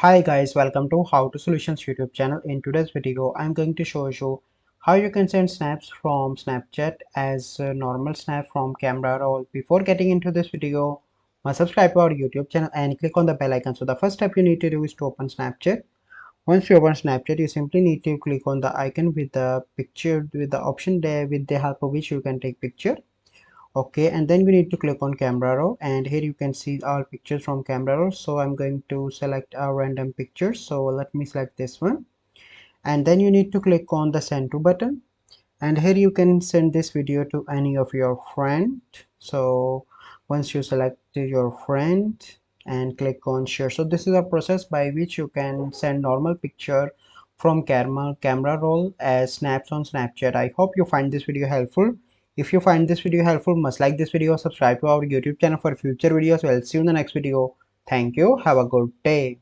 Hi guys, welcome to How to Solutions YouTube channel. In today's video, I'm going to show you how you can send snaps from Snapchat as a normal snap from camera roll. Before getting into this video, must subscribe to our YouTube channel and click on the bell icon. So the first step you need to do is to open Snapchat. Once you open Snapchat, you simply need to click on the icon with the picture with the option there with the help of which you can take picture. Okay, and then you need to click on camera raw, and here you can see all pictures from camera raw. So I'm going to select a random picture, so let me select this one, and then you need to click on the send to button, and here you can send this video to any of your friend. So once you select your friend and click on share, so this is a process by which you can send normal picture from camera roll as snaps on Snapchat. I hope you find this video helpful. If you find this video helpful, must like this video, subscribe to our YouTube channel for future videos. We'll see you in the next video. Thank you, have a good day.